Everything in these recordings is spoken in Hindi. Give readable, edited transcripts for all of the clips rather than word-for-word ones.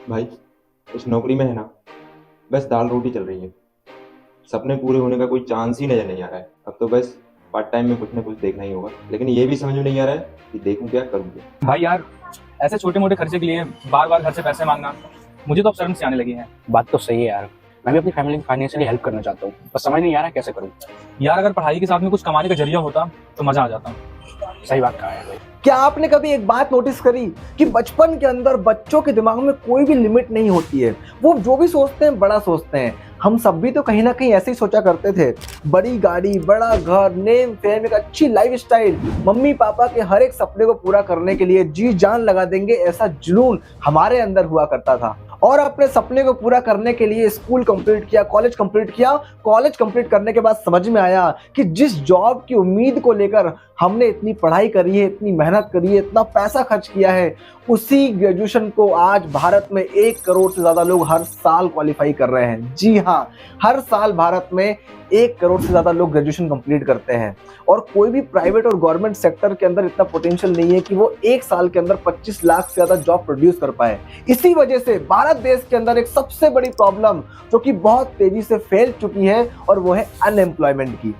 भाई, इस नौकरी में है ना, बस दाल रोटी चल रही है। सपने पूरे होने का कोई चांस ही नजर नहीं आ रहा है। अब तो बस पार्ट टाइम में कुछ ना कुछ देखना ही होगा, लेकिन ये भी समझ में नहीं आ रहा है कि देखूं क्या करूं क्या। भाई यार, ऐसे छोटे मोटे खर्चे के लिए बार बार घर से पैसे मांगना मुझे तो अब शर्म से आने लगी है। बात तो सही है यार। मैं भी अपनी फैमिली की फाइनेंशियली हेल्प करना चाहता हूँ, बस समझ नहीं आ रहा कैसे करूँ। यार, अगर पढ़ाई के साथ में कुछ कमाने का जरिया होता तो मजा आ जाता। सही बात कहा है भाई। क्या आपने कभी एक बात नोटिस करी कि बचपन के अंदर बच्चों के दिमाग में कोई भी लिमिट नहीं होती है। वो जो भी सोचते हैं बड़ा सोचते हैं। हम सब भी तो कहीं ना कहीं ऐसे ही सोचा करते थे। बड़ी गाड़ी, बड़ा घर, नेम फेम, एक अच्छी लाइफस्टाइल, मम्मी पापा के हर एक सपने को पूरा करने के लिए जी जान लगा देंगे, ऐसा जुनून हमारे अंदर हुआ करता था। और अपने सपने को पूरा करने के लिए स्कूल कंप्लीट किया, कॉलेज कंप्लीट किया। कॉलेज कंप्लीट करने के बाद समझ में आया कि जिस जॉब की उम्मीद को लेकर हमने इतनी पढ़ाई करी है, इतनी मेहनत करी है, इतना पैसा खर्च किया है, उसी ग्रेजुएशन को आज भारत में 1 करोड़ से ज्यादा लोग हर साल क्वालिफाई कर रहे हैं। जी हाँ, हर साल भारत में 1 करोड़ से ज्यादा लोग ग्रेजुएशन कंप्लीट करते हैं। और कोई भी प्राइवेट और गवर्नमेंट सेक्टर के अंदर इतना पोटेंशियल नहीं है कि वो 1 साल के अंदर 25 लाख से ज्यादा जॉब प्रोड्यूस कर पाए। इसी वजह से भारत देश के अंदर एक सबसे बड़ी प्रॉब्लम जो कि बहुत तेजी से फैल चुकी है, और वो है अनएम्प्लॉयमेंट की।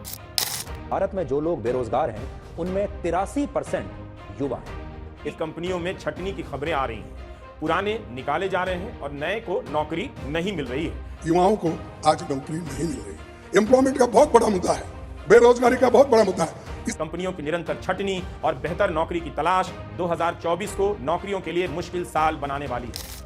भारत में जो लोग बेरोजगार हैं उनमें 83% युवा हैं। इस कंपनियों में छटनी की खबरें आ रही हैं। पुराने निकाले जा रहे हैं और नए को नौकरी नहीं मिल रही है। युवाओं को आज नौकरी नहीं मिल रही। एम्प्लॉयमेंट का बहुत बड़ा मुद्दा है, बेरोजगारी का बहुत बड़ा मुद्दा है। इस कंपनियों की निरंतर छटनी और बेहतर नौकरी की तलाश 2024 को नौकरियों के लिए मुश्किल साल बनाने वाली है।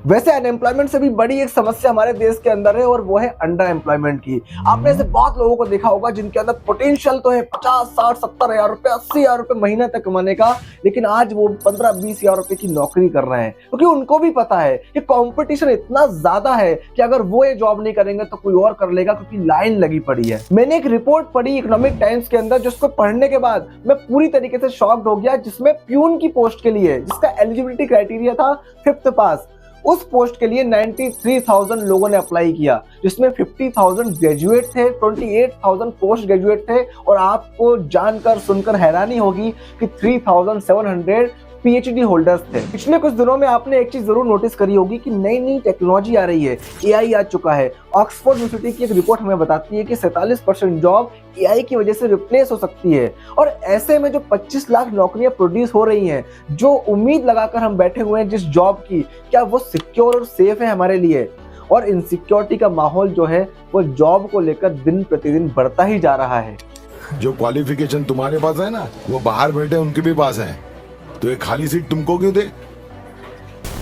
वैसे अनएम्प्लॉयमेंट से भी बड़ी एक समस्या हमारे देश के अंदर है, और वो है अंडर एम्प्लॉयमेंट की। आपने ऐसे बहुत लोगों को देखा होगा जिनके अंदर पोटेंशियल तो है 50, 60, 70 हजार रुपए, 80 हजार रुपए महीने तक कमाने का, लेकिन आज वो 15, 20 हजार रुपए की नौकरी कर रहे हैं, क्योंकि उनको भी पता है कि कंपटीशन इतना ज्यादा है कि अगर वो ये जॉब नहीं करेंगे तो कोई और कर लेगा, क्योंकि लाइन लगी पड़ी है। मैंने एक रिपोर्ट पढ़ी इकोनॉमिक टाइम्स के अंदर, जिसको पढ़ने के बाद मैं पूरी तरीके से शॉक्ड हो गया, जिसमें प्यून की पोस्ट के लिए, जिसका एलिजिबिलिटी क्राइटेरिया था 5th पास, उस पोस्ट के लिए 93,000 लोगों ने अप्लाई किया, जिसमें 50,000 ग्रेजुएट थे, 28,000 पोस्ट ग्रेजुएट थे, और आपको जानकर सुनकर हैरानी होगी कि 3,700 पीएचडी होल्डर्स थे। पिछले कुछ दिनों में आपने एक चीज जरूर नोटिस करी होगी कि नई नई टेक्नोलॉजी आ रही है, एआई आ चुका है। ऑक्सफोर्ड यूनिवर्सिटी की एक रिपोर्ट हमें बताती है कि 47% जॉब एआई की वजह से रिप्लेस हो सकती है। और ऐसे में जो 25 लाख नौकरियां प्रोड्यूस हो रही हैं, जो उम्मीद लगाकर हम बैठे हुए हैं जिस जॉब की, क्या वो सिक्योर और सेफ है हमारे लिए? और इनसिक्योरिटी का माहौल जो है वो जॉब को लेकर दिन प्रतिदिन बढ़ता ही जा रहा है। जो क्वालिफिकेशन तुम्हारे पास है ना, वो बाहर बैठे उनके भी पास है, तो ये खाली सीट तुमको क्यों दे?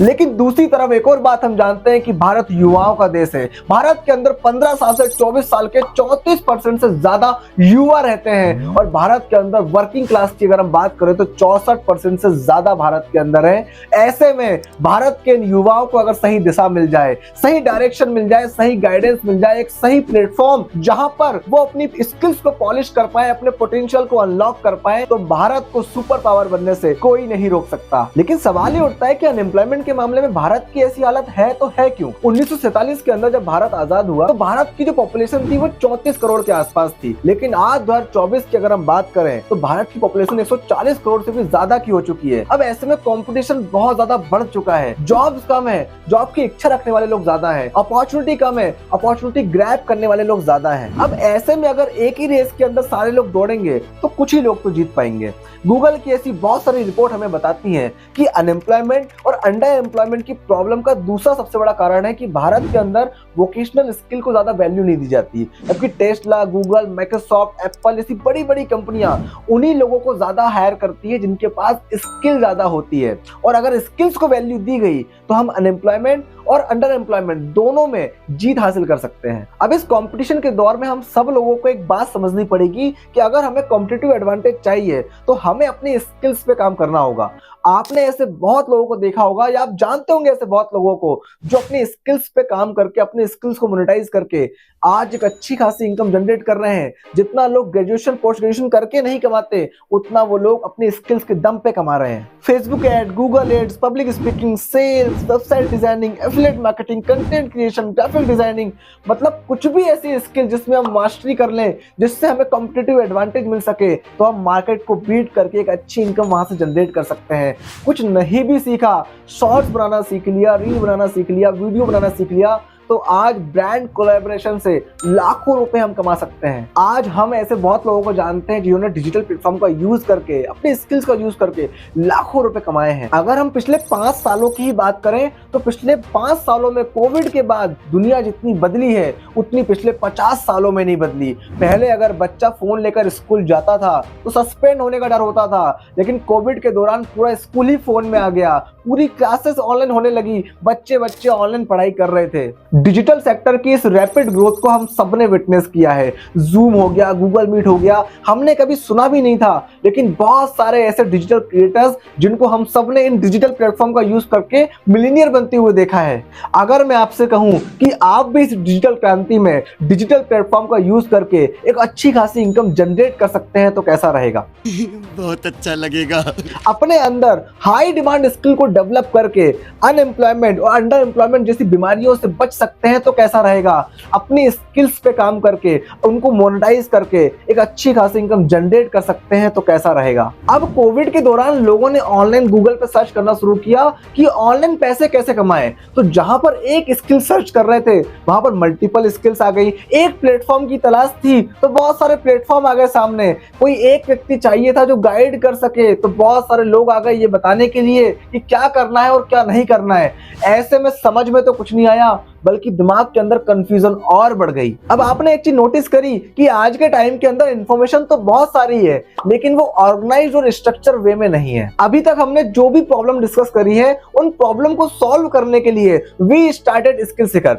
लेकिन दूसरी तरफ एक और बात हम जानते हैं कि भारत युवाओं का देश है। भारत के अंदर 15 साल से 24 साल के 34% से ज्यादा युवा रहते हैं, और भारत के अंदर वर्किंग क्लास की अगर हम बात करें तो 64% से ज्यादा भारत के अंदर है। ऐसे में भारत के युवाओं को अगर सही दिशा मिल जाए, सही डायरेक्शन मिल जाए, सही गाइडेंस मिल जाए, एक सही प्लेटफॉर्म जहां पर वो अपनी स्किल्स को पॉलिश कर पाए, अपने पोटेंशियल को अनलॉक कर पाए, तो भारत को सुपर पावर बनने से कोई नहीं रोक सकता। लेकिन सवाल ये उठता है कि अनएम्प्लॉयमेंट के मामले में भारत की ऐसी हालत है तो है क्यों? 1947 के अंदर जब भारत आजाद हुआ तो भारत की जो पॉपुलेशन थी वो 34 करोड़ के आसपास थी, लेकिन आज 2024 की अगर हम बात करें तो भारत की पॉपुलेशन 140 करोड़ से भी ज्यादा की हो चुकी है। अब ऐसे में कंपटीशन बहुत ज्यादा बढ़ चुका है, जॉब्स कम है, जॉब की इच्छा रखने वाले लोग ज्यादा है, अपॉर्चुनिटी कम है, अपॉर्चुनिटी ग्रैब करने वाले लोग ज्यादा है। अब ऐसे में अगर एक ही रेस के अंदर सारे लोग दौड़ेंगे तो कुछ ही लोग तो जीत पाएंगे। गूगल की ऐसी बहुत सारी रिपोर्ट हमें बताती है कि अनएम्प्लॉयमेंट और अंडर एम्प्लॉयमेंट की प्रॉब्लम का दूसरा सबसे बड़ा कारण है कि भारत के अंदर वोकेशनल स्किल को ज्यादा वैल्यू नहीं दी जाती। जबकि टेस्ला, गूगल, माइक्रोसॉफ्ट, एप्पल जैसी बड़ी बड़ी कंपनियां उन्हीं लोगों को ज्यादा हायर करती है जिनके पास स्किल ज्यादा होती है। और अगर स्किल्स को वैल्यू दी गई तो हम अनएम्प्लॉयमेंट और अंडर एम्प्लॉयमेंट दोनों में जीत हासिल कर सकते हैं। अब इस कंपटीशन के दौर में हम सब लोगों को एक बात समझनी पड़ेगी कि अगर हमें कॉम्पिटिटिव एडवांटेज चाहिए तो हमें अपनी स्किल्स पे काम करना होगा। आपने ऐसे बहुत लोगों को देखा होगा, या आप जानते होंगे ऐसे बहुत लोगों को जो अपनी स्किल्स पे काम करके, अपने स्किल्स को मोनेटाइज करके आज एक अच्छी खासी इनकम जनरेट कर रहे हैं। जितना लोग ग्रेजुएशन पोस्ट ग्रेजुएशन करके नहीं कमाते, उतना वो लोग अपने स्किल्स के दम पे कमा रहे हैं। Facebook ad, Google ads, public speaking, sales, website designing, affiliate marketing, content creation, graphic designing, मतलब कुछ भी ऐसी स्किल जिसमें हम मास्टरी कर लें, जिससे हमें कॉम्पिटिटिव एडवांटेज मिल सके, तो हम मार्केट को बीट करके एक अच्छी इनकम वहां से जनरेट कर सकते हैं। कुछ नहीं भी सीखा, शॉर्ट्स बनाना सीख लिया, रील बनाना सीख लिया, वीडियो बनाना सीख लिया, तो आज ब्रांड कोलैबोरेशन से लाखों रुपए हम कमा सकते हैं। आज हम ऐसे बहुत लोगों को जानते हैं जिन्होंने डिजिटल प्लेटफॉर्म का यूज करके, अपने स्किल्स का यूज करके लाखों रुपए कमाए हैं। अगर हम पिछले 5 सालों की ही बात करें तो पिछले 5 सालों में कोविड के बाद दुनिया जितनी बदली है उतनी पिछले 50 सालों में नहीं बदली। पहले अगर बच्चा फोन लेकर स्कूल जाता था तो सस्पेंड होने का डर होता था, लेकिन कोविड के दौरान पूरा स्कूल ही फोन में आ गया, पूरी क्लासेस ऑनलाइन होने लगी, बच्चे ऑनलाइन पढ़ाई कर रहे थे। डिजिटल सेक्टर की इस रैपिड ग्रोथ को हम सबने विटनेस किया है। जूम हो गया, गूगल मीट हो गया, हमने कभी सुना भी नहीं था, लेकिन बहुत सारे ऐसे डिजिटल क्रिएटर्स जिनको हम सबने इन डिजिटल प्लेटफॉर्म का यूज करके मिलियनियर बनते हुए देखा है। अगर मैं आपसे कहूं कि आप भी इस डिजिटल क्रांति में डिजिटल प्लेटफॉर्म का यूज करके एक अच्छी खासी इनकम जनरेट कर सकते हैं तो कैसा रहेगा? बहुत अच्छा लगेगा। अपने अंदर हाई डिमांड स्किल को डेवलप करके अनएम्प्लॉयमेंट और अंडर एम्प्लॉयमेंट जैसी बीमारियों से बच सकते हैं तो कैसा रहेगा? अपनी स्किल्स पे काम करके उनको मोनेटाइज करके एक अच्छी खासी इनकम जनरेट कर सकते हैं तो कैसा रहेगा? अब कोविड के दौरान लोगों ने ऑनलाइन गूगल पे सर्च करना शुरू किया कि ऑनलाइन पैसे कैसे कमाएं, तो जहां पर एक स्किल सर्च कर रहे थे वहां पर मल्टीपल स्किल्स आ गई। एक प्लेटफॉर्म की तलाश थी तो बहुत सारे प्लेटफॉर्म आ गए सामने। कोई एक व्यक्ति चाहिए था जो गाइड कर सके, तो बहुत सारे लोग आ गए ये बताने के लिए कि क्या करना है और क्या नहीं करना है। ऐसे में समझ में तो कुछ नहीं आया, बल्कि दिमाग के अंदर कंफ्यूजन और बढ़ गई। अब आपने एक चीज नोटिस करी कि आज के टाइम के अंदर इंफॉर्मेशन तो बहुत सारी है, लेकिन वो ऑर्गेनाइज और स्ट्रक्चर वे में नहीं है। अभी तक हमने जो भी प्रॉब्लम डिस्कस करी है, उन प्रॉब्लम को सॉल्व करने के लिए we started Skill Seeker.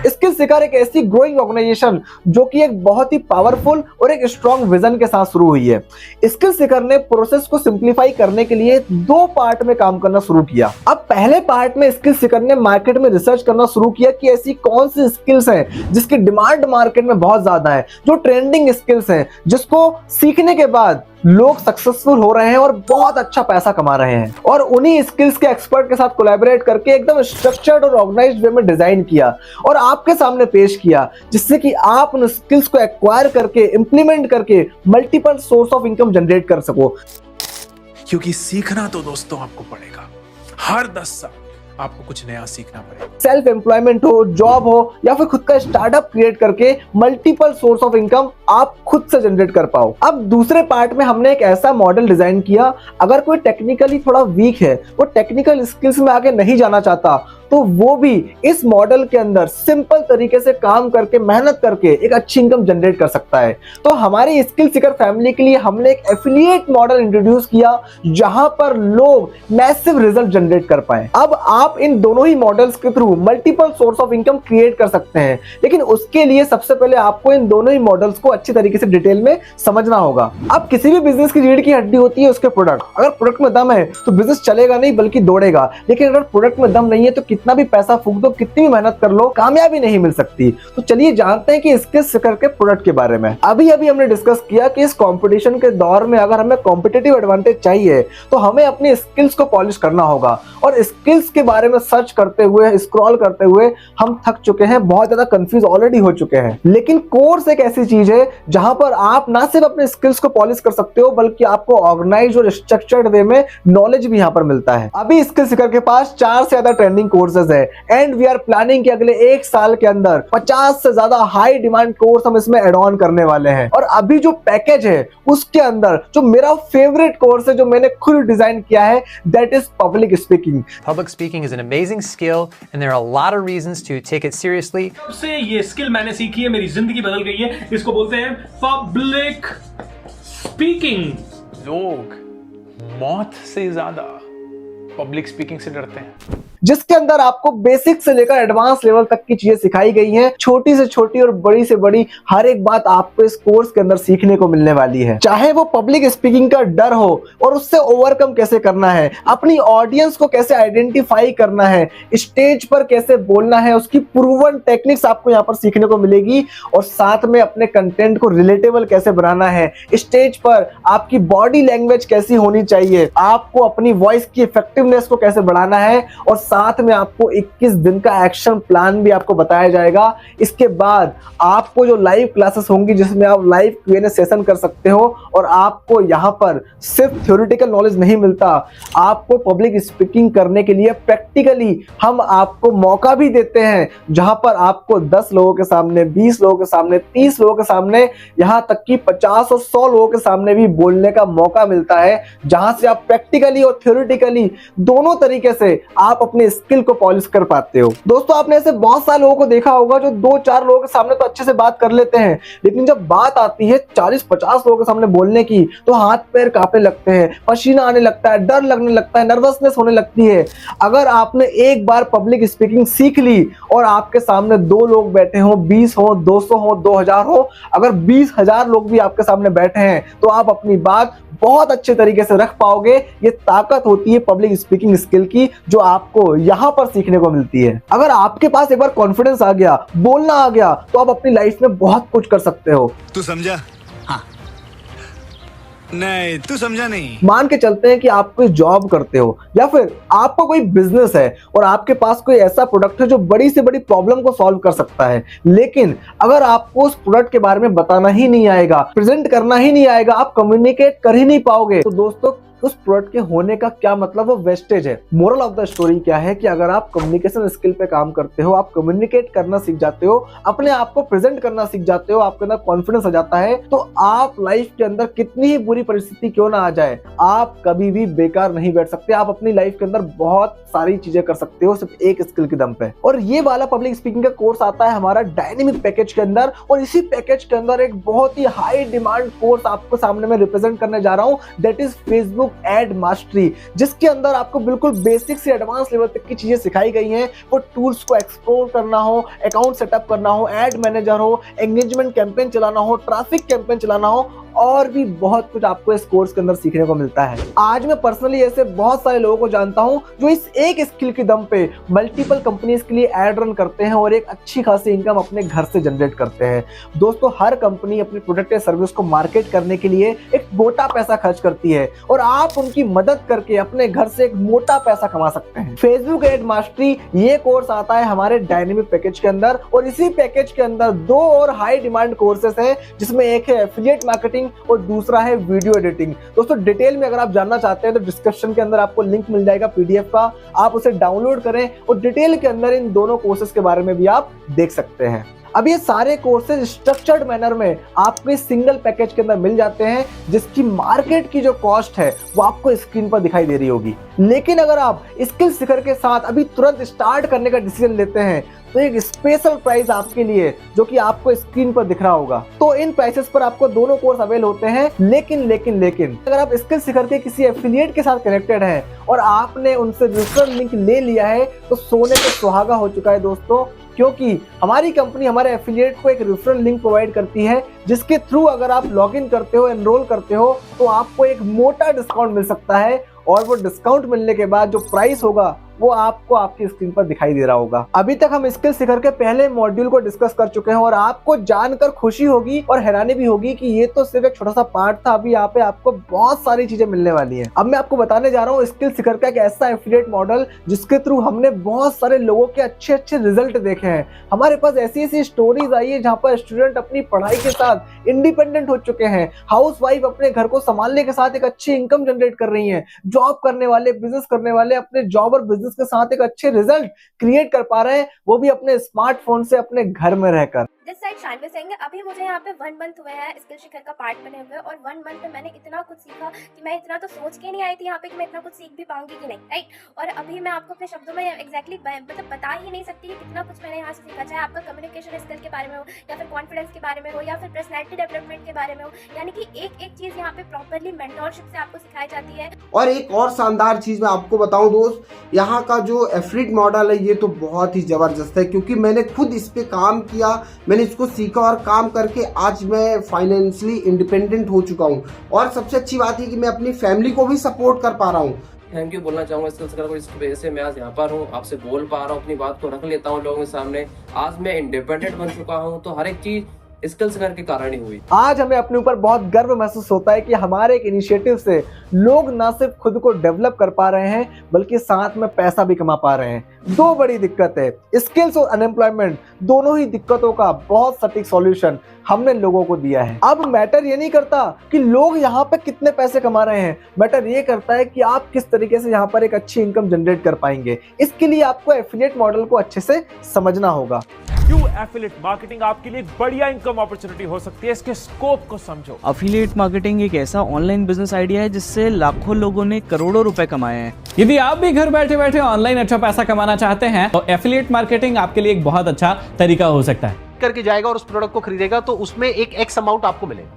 Skill Seeker एक ऐसी ग्रोइंग ऑर्गेनाइजेशन जो कि एक बहुत ही पावरफुल और एक स्ट्रॉन्ग विजन के साथ शुरू हुई है। स्किल सीकर ने प्रोसेस को सिंप्लीफाई करने के लिए 2 पार्ट में काम करना शुरू किया। अब पहले पार्ट में स्किल सीकर ने मार्केट में रिसर्च करना शुरू किया कि ऐसी कौन सी स्किल्स हैं जिसकी डिमांड मार्केट में बहुत ज्यादा है, जो ट्रेंडिंग स्किल्स हैं, जिसको सीखने के बाद लोग सक्सेसफुल हो रहे हैं और बहुत अच्छा पैसा कमा रहे हैं। और उन्हीं स्किल्स के एक्सपर्ट के साथ कोलैबोरेट करके एकदम स्ट्रक्चर्ड और ऑर्गेनाइज्ड वे में डिजाइन किया और आपके सामने पेश किया, जिससे कि आप उन स्किल्स को एक्वायर करके, इंप्लीमेंट करके multiple source of income generate कर सको। क्योंकि सीखना तो दोस्तों आपको पड़ेगा। हर 10 साल आपको कुछ नया सीखना पड़ेगा। सेल्फ एम्प्लॉयमेंट हो, जॉब हो, या फिर खुद का स्टार्टअप क्रिएट करके मल्टीपल सोर्स ऑफ इनकम आप खुद से जनरेट कर पाओ। अब दूसरे पार्ट में हमने एक ऐसा मॉडल डिजाइन किया, अगर कोई टेक्निकली थोड़ा वीक है, वो टेक्निकल स्किल्स में आगे नहीं जाना चाहता, तो वो भी इस मॉडल के अंदर सिंपल तरीके से काम करके, मेहनत करके एक अच्छी इनकम जनरेट कर सकता है। तो हमारी स्किल सीकर फैमिली के लिए हमने एक एफिलिएट मॉडल इंट्रोड्यूस किया, जहां पर लोग मैसिव रिजल्ट जनरेट कर पाए। अब आप इन दोनों ही मॉडल्स के through multiple source of income create कर सकते हैं, लेकिन उसके लिए सबसे पहले आपको इन दोनों ही मॉडल्स को अच्छी तरीके से डिटेल में समझना होगा। अब किसी भी बिजनेस की रीढ़ की हड्डी होती है उसके प्रोडक्ट। अगर प्रोडक्ट में दम है तो बिजनेस चलेगा नहीं बल्कि दौड़ेगा, लेकिन अगर प्रोडक्ट में दम नहीं है तो कितना भी पैसा फूंक दो, कितनी भी मेहनत कर लो, कामयाबी नहीं मिल सकती। तो चलिए जानते हैं कि स्किल सीकर के प्रोडक्ट के बारे में। अभी हमने डिस्कस किया कि इस कंपटीशन के दौर में अगर हमें कॉम्पिटिटिव एडवांटेज चाहिए तो हमें अपनी स्किल्स को पॉलिश करना होगा। और स्किल्स के बारे में सर्च करते हुए, स्क्रॉल करते हुए हम थक चुके हैं, बहुत ज्यादा कंफ्यूज ऑलरेडी हो चुके हैं। लेकिन कोर्स एक ऐसी चीज है जहां पर आप ना सिर्फ अपने स्किल्स को पॉलिश कर सकते हो, बल्कि आपको ऑर्गेनाइज और स्ट्रक्चर्ड वे में नॉलेज भी यहां पर मिलता है। अभी स्किल सीकर के पास 4 से ज्यादा ट्रेंडिंग कोर्सेज है, एंड वी आर प्लानिंग कि अगले 1 साल के अंदर 50 से ज्यादा हाई डिमांड कोर्स हम इसमें एड ऑन करने वाले हैं। और अभी जो पैकेज है उसके अंदर जो मेरा फेवरेट कोर्स है, जो मैंने खुद डिजाइन किया है, that is public speaking. Public speaking is an amazing skill and there are a lot of reasons to take it seriously. से ये स्किल मैंने सीखी है, मेरी जिंदगी बदल गई है। इसको बोलते हैं पब्लिक स्पीकिंग। लोग मौत से ज्यादा पब्लिक स्पीकिंग से डरते हैं। जिसके अंदर आपको बेसिक से लेकर एडवांस लेवल तक की चीजें सिखाई गई हैं। छोटी से छोटी और बड़ी से बड़ी हर एक बात आपको इस कोर्स के अंदर सीखने को मिलने वाली है। चाहे वो पब्लिक स्पीकिंग का डर हो और उससे ओवरकम कैसे करना है, अपनी ऑडियंस को कैसे आइडेंटिफाई करना है, स्टेज पर कैसे बोलना है, उसकी प्रूवन टेक्निक्स आपको यहाँ पर सीखने को मिलेगी। और साथ में अपने कंटेंट को रिलेटेबल कैसे बनाना है, स्टेज पर आपकी बॉडी लैंग्वेज कैसी होनी चाहिए, आपको अपनी वॉइस की इफेक्टिवनेस को कैसे बढ़ाना है, और साथ में आपको 21 दिन का एक्शन प्लान भी आपको बताया जाएगा। इसके बाद आपको जो लाइव क्लासेस होंगी जिसमें आप लाइव Q&A सेशन कर सकते हो, और आपको यहाँ पर सिर्फ थ्योरेटिकल नॉलेज नहीं मिलता, आपको पब्लिक स्पीकिंग करने के लिए प्रैक्टिकली हम आपको मौका भी देते हैं, जहां पर आपको 10 लोगों के सामने, 20 लोगों के सामने, 30 लोगों के सामने, यहां तक कि 50 और 100 लोगों के सामने भी बोलने का मौका मिलता है, जहां से आप प्रैक्टिकली और थ्योरेटिकली दोनों तरीके से आप अपने स्किल को पॉलिश कर पाते हो। दोस्तों, आपने ऐसे बहुत सारे लोगों को देखा होगा जो 2-4 लोगों के सामने तो अच्छे से बात कर लेते हैं, लेकिन जब बात आती है 40-50 लोगों के सामने बोलने की तो हाथ पैर कांपने लगते हैं, पसीना आने लगता है, डर लगने लगता है, नर्वसनेस होने लगती है। अगर आपने एक बार पब्लिक स्पीकिंग सीख ली और आपके सामने 2 लोग बैठे हो, 20 हो, 200 हो, 2000 हो, अगर 20,000 लोग भी आपके सामने बैठे हैं तो आप अपनी बात बहुत अच्छे तरीके से रख पाओगे। ये ताकत होती है पब्लिक स्पीकिंग स्किल की, जो आपको यहाँ पर सीखने को मिलती है। अगर आपके पास एक बार कॉन्फिडेंस आ गया, बोलना आ गया, तो आप अपनी लाइफ में बहुत कुछ कर सकते हो। तू समझा? हाँ। नहीं, तू समझा नहीं। मान के चलते हैं कि आप कोई जॉब करते हो या फिर आपका कोई बिजनेस है और आपके पास कोई ऐसा प्रोडक्ट है जो बड़ी से बड़ी प्रॉब्लम को सॉल्व कर सकता है, लेकिन अगर आपको उस प्रोडक्ट के बारे में बताना ही नहीं आएगा, प्रेजेंट करना ही नहीं आएगा, आप कम्युनिकेट कर ही नहीं पाओगे, तो दोस्तों उस प्रोडक्ट के होने का क्या मतलब, वो वेस्टेज है। मोरल ऑफ द स्टोरी क्या है कि अगर आप कम्युनिकेशन स्किल पे काम करते हो, आप कम्युनिकेट करना सीख जाते हो, अपने आप को प्रेजेंट करना सीख जाते हो, आपके अंदर कॉन्फिडेंस आ जाता है, तो आप लाइफ के अंदर कितनी ही बुरी परिस्थिति क्यों ना आ जाए, आप कभी भी बेकार नहीं बैठ सकते। आप अपनी लाइफ के अंदर बहुत सारी चीजें कर सकते हो सिर्फ एक स्किल के दम पे। और ये वाला पब्लिक स्पीकिंग का कोर्स आता है हमारा डायनेमिक पैकेज के अंदर, और इसी पैकेज के अंदर एक बहुत ही हाई डिमांड कोर्स आपको सामने में रिप्रेजेंट करने जा रहा हूं, that is Facebook ad mastery, जिसके अंदर आपको बिल्कुल बेसिक से एडवांस लेवल तक की चीजें सिखाई गई हैं। वो टूल्स को एक्सप्लोर करना हो, अकाउंट सेटअप करना हो, एड मैनेजर हो, एंगेजमेंट कैंपेन चलाना हो, ट्रैफिक कैंपेन चलाना हो, और भी बहुत कुछ आपको इस कोर्स के अंदर सीखने को मिलता है। आज मैं पर्सनली ऐसे बहुत सारे लोगों को जानता हूं जो इस एक स्किल के दम पे मल्टीपल कंपनीज के लिए एड रन करते हैं और एक अच्छी खासी इनकम अपने घर से जनरेट करते हैं। दोस्तों, हर कंपनी अपनी प्रोडक्ट या सर्विस को मार्केट करने के लिए एक मोटा पैसा खर्च करती है, और आप उनकी मदद करके अपने घर से एक मोटा पैसा कमा सकते हैं। फेसबुक एड मास्टरी ये कोर्स आता है हमारे डायनेमिक पैकेज के अंदर, और इसी पैकेज के अंदर 2 और हाई डिमांड कोर्सेस हैं, जिसमें एक है एफिलिएट मार्केटिंग और दूसरा है वीडियो एडिटिंग। दोस्तों, डिटेल में अगर आप जानना चाहते हैं तो डिस्क्रिप्शन के अंदर आपको लिंक मिल जाएगा पीडीएफ का, आप उसे डाउनलोड करें और डिटेल के अंदर इन दोनों कोर्सेज के बारे में भी आप देख सकते हैं। अब ये सारे कोर्सेज स्ट्रक्चर्ड मैनर में आपको इस सिंगल पैकेज के अंदर मिल जाते हैं, जिसकी मार्केट की जो कॉस्ट है वो आपको स्क्रीन पर दिखाई दे रही होगी। लेकिन अगर आप स्किल सीकर के साथ अभी तुरंत स्टार्ट करने का डिसीजन लेते हैं तो एक स्पेशल प्राइस आपके लिए, जो कि आपको स्क्रीन पर दिख रहा होगा। तो इन प्राइसेस पर आपको दोनों कोर्स अवेल होते हैं, लेकिन अगर आप स्किल सीकर के किसी एफिलिएट के साथ कनेक्टेड हैं और आपने उनसे रेफरल लिंक ले लिया है तो सोने पे सुहागा हो चुका है दोस्तों, क्योंकि हमारी कंपनी हमारे एफिलिएट को एक रेफरल लिंक प्रोवाइड करती है, जिसके थ्रू अगर आप लॉगिन करते हो, एनरोल करते हो, तो आपको एक मोटा डिस्काउंट मिल सकता है, और वो डिस्काउंट मिलने के बाद जो प्राइस होगा वो आपको आपकी स्क्रीन पर दिखाई दे रहा होगा। अभी तक हम स्किल सीकर के पहले मॉड्यूल को डिस्कस कर चुके हैं, और आपको जानकर खुशी होगी और हैरानी भी होगी कि ये तो सिर्फ एक छोटा सा पार्ट था, अभी यहाँ पे आपको बहुत सारी चीजें मिलने वाली हैं। अब मैं आपको बताने जा रहा हूँ स्किल सीकर का एक ऐसा एफिलिएट मॉडल जिसके थ्रू हमने बहुत सारे लोगों के अच्छे रिजल्ट देखे हैं। हमारे पास ऐसी स्टोरीज आई है जहाँ पर स्टूडेंट अपनी पढ़ाई के साथ इंडिपेंडेंट हो चुके हैं, हाउसवाइफ अपने घर को संभालने के साथ एक अच्छी इनकम जनरेट कर रही है, जॉब करने वाले, बिजनेस करने वाले अपने जॉब और बिजनेस के साथ एक अच्छे रिजल्ट क्रिएट कर पा रहे हैं, वो भी अपने स्मार्टफोन से अपने घर में रहकर। This side Shanvi Singh. अभी मुझे यहाँ पे 1 मंथ हुए हैं स्किल शिखर का पार्ट बने हुए, और 1 मंथ में मैंने इतना कुछ सीखा कि मैं इतना तो सोच के नहीं आई थी यहाँ पे कि मैं इतना कुछ सीख भी पाऊंगी कि नहीं, राइट। और अभी मैं आपको अपने शब्दों में एग्जैक्टली मतलब बता ही नहीं सकती कि कितना कुछ मैंने यहाँ से सीखा, चाहे आपका कम्युनिकेशन स्किल के बारे में हो, या फिर कॉन्फिडेंस के बारे में हो, या फिर पर्सनैलिटी डेवलपमेंट के बारे में हो। यानी कि एक एक चीज़ यहाँ पे प्रॉपरली मेंटोरशिप से आपको सिखाई जाती है। और एक और शानदार चीज़ मैं आपको बताऊं दोस्त, यहाँ का जो एफिलिएट मॉडल है ये तो बहुत ही ज़बरदस्त है, क्योंकि मैंने खुद इस पे काम किया, मैंने इसको सीखा और काम करके आज मैं फाइनेंशियली इंडिपेंडेंट हो चुका हूँ। और सबसे अच्छी बात है कि मैं अपनी फैमिली को भी सपोर्ट कर पा रहा हूँ। थैंक यू बोलना चाहूँगा स्किल्स शिखर को, इसकी वजह से मैं आज यहाँ पर हूँ, आपसे बोल पा रहा हूँ, अपनी बात को रख लेता हूँ लोगों के सामने। आज मैं इंडिपेंडेंट बन चुका हूँ, तो हर एक चीज़ स्किल्स शिखर के कारण ही हुई। आज हमें अपने ऊपर बहुत गर्व महसूस होता है कि हमारे एक इनिशिएटिव से लोग ना सिर्फ खुद को डेवलप कर पा रहे हैं बल्कि साथ में पैसा भी कमा पा रहे हैं। दो बड़ी दिक्कत है, स्किल्स और अनएम्प्लॉयमेंट, दोनों ही दिक्कतों का बहुत सटीक सॉल्यूशन हमने लोगों को दिया है। अब मैटर ये नहीं करता कि लोग यहाँ पे कितने पैसे कमा रहे हैं, मैटर ये करता है कि आप किस तरीके से यहाँ पर एक अच्छी इनकम जनरेट कर पाएंगे। इसके लिए आपको एफिलिएट मॉडल को अच्छे से समझना होगा। क्यों एफिलिएट मार्केटिंग आपके लिए एक बढ़िया इनकम अपॉर्चुनिटी हो सकती है, इसके स्कोप को समझो। एफिलिएट मार्केटिंग एक ऐसा ऑनलाइन बिजनेस आइडिया है जिससे लाखों लोगों ने करोड़ों रुपए कमाए हैं। यदि आप भी घर बैठे बैठे ऑनलाइन अच्छा पैसा कमाना चाहते हैं तो एफिलिएट मार्केटिंग आपके लिए एक बहुत अच्छा तरीका हो सकता है। करके जाएगा और उस प्रोडक्ट को खरीदेगा तो उसमें एक एक्स अमाउंट आपको मिलेगा,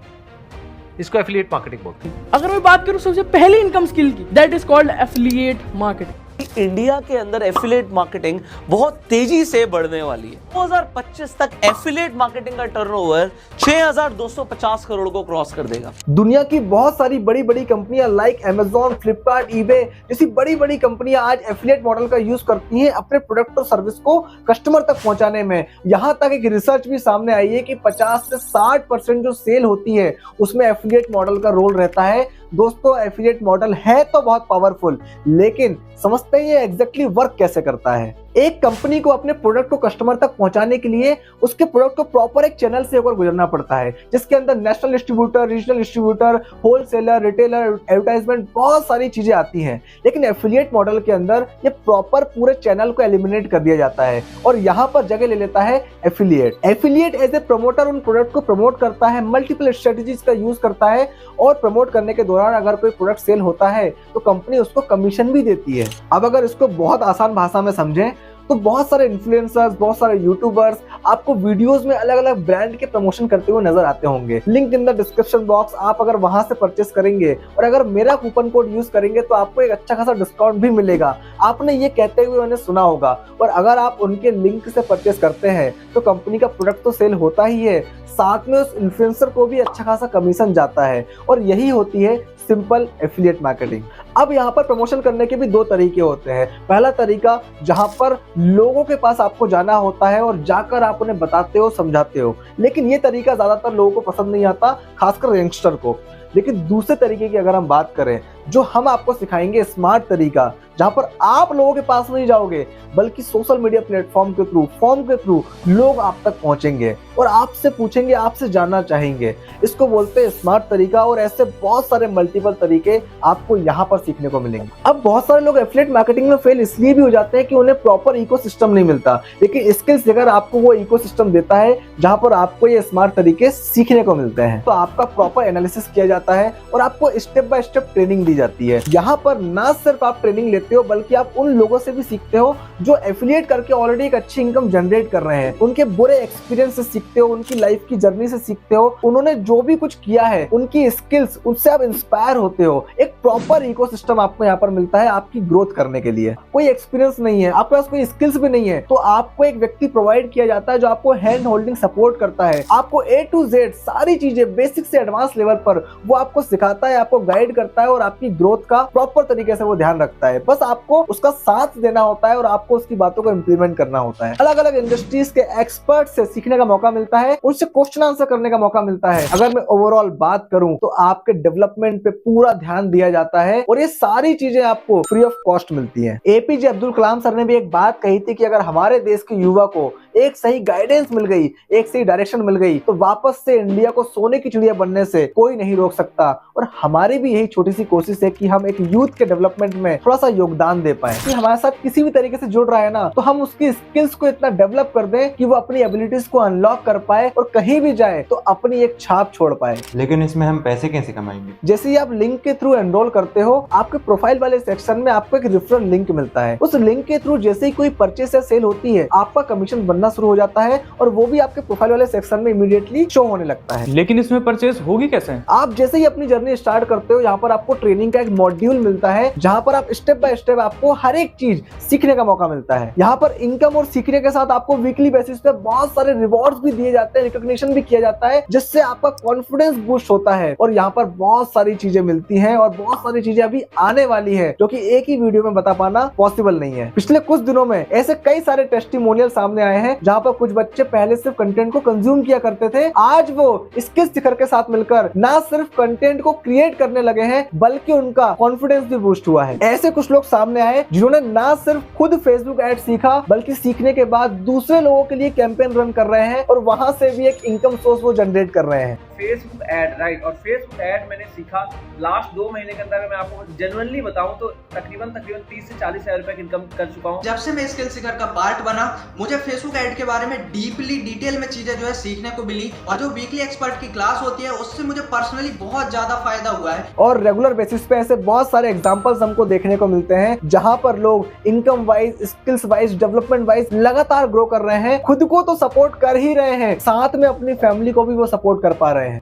इसको एफिलिएट मार्केटिंग बोलते हैं। अगर मैं बात करूं सबसे पहली इनकम स्किल की, that is called affiliate marketing. India के अंदर एफिलिएट मार्केटिंग बहुत तेजी से बढ़ने वाली है। 2025 तक एफिलिएट मार्केटिंग का टर्नओवर 6250 करोड़ को क्रॉस कर देगा। दुनिया की बहुत सारी बड़ी बड़ी कंपनियां लाइक Amazon, फ्लिपकार्ट, eBay जैसी बड़ी बड़ी कंपनियां आज एफिलिएट मॉडल का यूज करती हैं अपने प्रोडक्ट और सर्विस को कस्टमर तक पहुंचाने में। यहां तक एक रिसर्च भी सामने आई है कि 50 से 60% जो सेल होती है उसमें एफिलिएट मॉडल का रोल रहता है। दोस्तों, एफिलिएट मॉडल है तो बहुत पावरफुल, लेकिन समझते हैं ये एग्जैक्टली वर्क कैसे करता है। एक कंपनी को अपने प्रोडक्ट को कस्टमर तक पहुंचाने के लिए उसके प्रोडक्ट को प्रॉपर एक चैनल से होकर गुजरना पड़ता है, जिसके अंदर national distributor, regional distributor, wholesaler, retailer, advertisement, बहुत सारी चीजें आती हैं। लेकिन एफिलिएट मॉडल के अंदर ये प्रॉपर पूरे चैनल को एलिमिनेट कर दिया जाता है और यहाँ पर जगह ले लेता है affiliate. Affiliate as a promoter उन प्रोडक्ट को प्रमोट करता है, मल्टीपल स्ट्रेटेजीज का यूज करता है और प्रमोट करने के दौरान अगर कोई प्रोडक्ट सेल होता है तो कंपनी उसको कमीशन भी देती है। अब अगर इसको बहुत आसान भाषा में समझें तो बहुत सारे इन्फ्लुएंसर्स, बहुत सारे यूट्यूबर्स आपको वीडियोस में अलग अलग ब्रांड के प्रमोशन करते हुए नजर आते होंगे। Link in the description box, आप अगर वहां से परचेस करेंगे और अगर मेरा कूपन कोड यूज करेंगे तो आपको एक अच्छा खासा डिस्काउंट भी मिलेगा। आपने ये कहते हुए उन्हें सुना होगा। और अगर आप उनके लिंक से परचेस करते हैं तो कंपनी का प्रोडक्ट तो सेल होता ही है, साथ में उस इन्फ्लुएंसर को भी अच्छा खासा कमीशन जाता है। और यही होती है सिंपल एफिलिएट मार्केटिंग। अब यहाँ पर प्रमोशन करने के भी दो तरीके होते हैं। पहला तरीका जहाँ पर लोगों के पास आपको जाना होता है और जाकर आप उन्हें बताते हो, समझाते हो, लेकिन ये तरीका ज्यादातर लोगों को पसंद नहीं आता, खासकर यंगस्टर को। लेकिन दूसरे तरीके की अगर हम बात करें, जो हम आपको सिखाएंगे स्मार्ट तरीका, जहां पर आप लोगों के पास नहीं जाओगे बल्कि सोशल मीडिया प्लेटफॉर्म के थ्रू, फॉर्म के थ्रू लोग आप तक पहुंचेंगे और आपसे पूछेंगे, आपसे जानना चाहेंगे। इसको बोलते हैं स्मार्ट तरीका। और ऐसे बहुत सारे मल्टीपल तरीके आपको यहाँ पर सीखने को मिलेंगे। अब बहुत सारे लोग एफिलिएट मार्केटिंग में फेल इसलिए भी हो जाते हैं कि उन्हें प्रॉपर इकोसिस्टम नहीं मिलता। लेकिन स्किल्स अगर आपको वो इकोसिस्टम देता है जहां पर आपको ये स्मार्ट तरीके सीखने को मिलते हैं, तो आपका प्रॉपर एनालिसिस किया जाता है और आपको स्टेप बाय स्टेप ट्रेनिंग दी जाती है। यहाँ पर ना सिर्फ आप ट्रेनिंग लेते हो बल्कि आप उन लोगों से भी सीखते हो जो एफिलिएट करके ऑलरेडी एक अच्छी इनकम जनरेट कर रहे हैं। उनके बुरे एक्सपीरियंस से सीखते हो, उनकी लाइफ की जर्नी से सीखते हो, उन्होंने जो भी कुछ किया है, उनकी स्किल्स, उससे आप इंस्पायर होते हो। एक प्रॉपर इकोसिस्टम आपको यहाँ पर मिलता है आपकी ग्रोथ करने के लिए। कोई एक्सपीरियंस नहीं है, आपके पास कोई स्किल्स भी नहीं है, तो आपको एक व्यक्ति प्रोवाइड किया जाता है जो आपको हैंड होल्डिंग सपोर्ट करता है। आपको A to Z सारी चीजें बेसिक से एडवांस लेवल पर वो आपको सिखाता है, आपको गाइड करता है और आपकी ग्रोथ का प्रॉपर तरीके से वो ध्यान रखता है। बस आपको उसका साथ देना होता है और आपको उसकी बातों को इंप्लीमेंट करना होता है। अलग अलग इंडस्ट्रीज के एक्सपर्ट से सीखने का मौका मिलता है, उनसे क्वेश्चन आंसर करने का मौका मिलता है। अगर मैं ओवरऑल बात करूं तो आपके डेवलपमेंट पे पूरा ध्यान दिया जाता है और ये सारी चीजें आपको फ्री ऑफ कॉस्ट मिलती हैं। APJ अब्दुल कलाम सर ने भी एक बात कही थी कि अगर हमारे देश के युवा को एक सही गाइडेंस मिल गई, एक सही डायरेक्शन मिल गई, तो वापस से इंडिया को सोने की चिड़िया बनने से कोई नहीं रोक सकता। सकता। और हमारी भी यही छोटी सी कोशिश है कि हम एक यूथ के डेवलपमेंट में थोड़ा सा योगदान दे पाए, कि हमारे साथ किसी भी तरीके से जुड़ रहा है ना, तो हम उसकी स्किल्स को इतना डेवलप कर दें कि वो अपनी एबिलिटीज को अनलॉक कर पाए और कहीं भी जाए तो अपनी एक छाप छोड़ पाए। लेकिन इसमें हम पैसे कैसे कमाएंगे? जैसे ही आप लिंक के थ्रू एनरोल करते हो, आपके प्रोफाइल वाले सेक्शन में आपको एक रेफरल लिंक मिलता है। उस लिंक के थ्रू जैसे ही कोई परचेस या सेल होती है, आपका कमीशन बनना शुरू हो जाता है और वो भी आपके प्रोफाइल वाले सेक्शन में इमीडिएटली शो होने लगता है। लेकिन इसमें परचेस होगी कैसे? आप जैसे ही अपनी जर्नी स्टार्ट करते हो, यहाँ पर आपको ट्रेनिंग का एक मॉड्यूल मिलता है, जहाँ पर आप स्टेप बाय स्टेप आपको हर एक चीज सीखने का मौका मिलता है। यहाँ पर इनकम और सीखने के साथ आपको वीकली बेसिस पे बहुत सारे रिवॉर्ड्स भी दिए जाते हैं, रिकॉग्निशन भी किया जाता है, जिससे आपका कॉन्फिडेंस बूस्ट होता है। और यहाँ पर बहुत सारी चीजें मिलती हैं और बहुत सारी चीजें अभी आने वाली है, जो कि एक ही वीडियो में बता पाना पॉसिबल नहीं है। पिछले कुछ दिनों में ऐसे कई सारे टेस्टिमोनियल सामने आए हैं, जहाँ पर कुछ बच्चे पहले सिर्फ कंटेंट को कंज्यूम किया करते थे, आज वो स्किल्स शिखर के साथ मिलकर ना सिर्फ कंटेंट को क्रिएट करने लगे हैं, बल्कि उनका कॉन्फिडेंस भी बूस्ट हुआ है। ऐसे कुछ लोग सामने आए जिन्होंने ना सिर्फ खुद फेसबुक एड सीखा, बल्कि सीखने के बाद दूसरे लोगों के लिए कैंपेन रन कर रहे हैं और वहां से भी एक इनकम सोर्स वो जनरेट कर रहे हैं। Facebook add, right. और फेसबुक एड मैंने सीखा लास्ट 2 महीने के अंदर। मैं आपको जेन्युइनली बताऊं तो तकरीबन 30 से 40 हज़ार रुपए की इनकम कर चुका हूं। जब से मैं स्किल सीकर का पार्ट बना, मुझे फेसबुक एड के बारे में डीपली डिटेल में चीजें जो है सीखने को मिली, और जो वीकली एक्सपर्ट की क्लास होती है उससे मुझे पर्सनली बहुत ज्यादा फायदा हुआ है। और रेगुलर बेसिस पे ऐसे बहुत सारे एग्जांपल्स हमको देखने को मिलते हैं, जहां पर लोग income wise, skills wise, development wise लगातार ग्रो कर रहे हैं, खुद को तो सपोर्ट कर ही रहे हैं, साथ में अपनी फैमिली को भी वो सपोर्ट कर पा रहे हैं।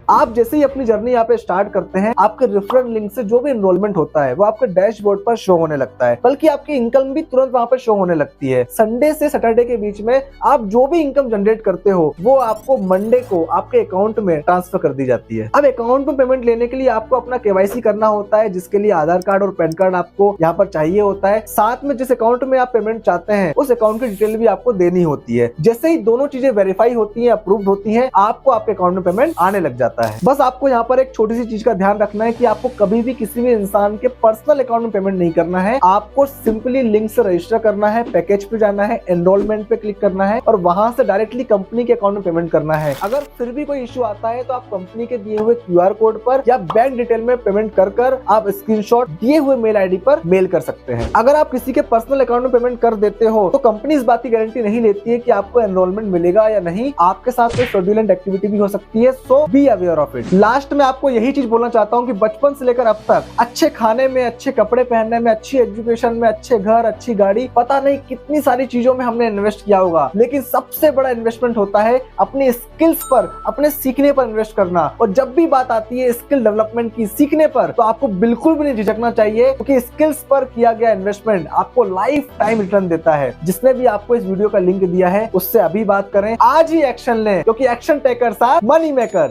आप जैसे ही अपनी जर्नी यहाँ पे स्टार्ट करते हैं, आपके रेफरल लिंक से जो भी एनरोलमेंट होता है वो आपके डैशबोर्ड पर शो होने लगता है, बल्कि आपकी इनकम भी तुरंत वहाँ पर शो होने लगती है। संडे से सैटरडे के बीच में आप जो भी इनकम जनरेट करते हो, वो आपको मंडे को आपके अकाउंट में ट्रांसफर कर दी जाती है। अब अकाउंट में पेमेंट लेने के लिए आपको अपना KYC करना होता है, जिसके लिए आधार कार्ड और पैन कार्ड आपको यहाँ पर चाहिए होता है। साथ में जिस अकाउंट में आप पेमेंट चाहते हैं, उस अकाउंट की डिटेल भी आपको देनी होती है। जैसे ही दोनों चीजें वेरीफाई होती है, अप्रूव होती है, आपको आपके अकाउंट में पेमेंट आने लग जाता है। बस आपको यहाँ पर एक छोटी सी चीज का ध्यान रखना है कि आपको कभी भी किसी भी इंसान के पर्सनल अकाउंट में पेमेंट नहीं करना है। आपको सिंपली लिंक से रजिस्टर करना है, पैकेज पे जाना है, एनरोलमेंट पे क्लिक करना है और वहां से डायरेक्टली कंपनी के अकाउंट में पेमेंट करना है। अगर फिर भी कोई इश्यू आता है तो आप कंपनी के दिए हुए QR कोड पर या बैंक डिटेल में पेमेंट कर आप स्क्रीनशॉट दिए हुए मेल ID पर मेल कर सकते हैं। अगर आप किसी के पर्सनल अकाउंट में पेमेंट कर देते हो तो कंपनी इस बात की गारंटी नहीं लेती है कि आपको एनरोलमेंट मिलेगा या नहीं। आपके साथ कोई फ्रॉडुलेंट एक्टिविटी भी हो सकती है, so be aware of it. Last में आपको यही चीज बोलना चाहता हूँ कि बचपन से लेकर अब तक अच्छे खाने में, अच्छे कपड़े पहनने में, अच्छी एजुकेशन में, अच्छे घर, अच्छी गाड़ी, पता नहीं कितनी सारी चीजों में हमने इन्वेस्ट किया होगा, लेकिन सबसे बड़ा इन्वेस्टमेंट होता है अपने स्किल्स पर, अपने सीखने पर इन्वेस्ट करना। और जब भी बात आती है स्किल डेवलपमेंट की, सीखने पर, तो आपको बिल्कुल भी नहीं झिझकना चाहिए, क्योंकि स्किल्स पर किया गया इन्वेस्टमेंट आपको लाइफ टाइम रिटर्न देता है। जिसने भी आपको इस वीडियो का लिंक दिया है, उससे अभी बात करें, आज ही एक्शन लें, क्योंकि action takers are money makers.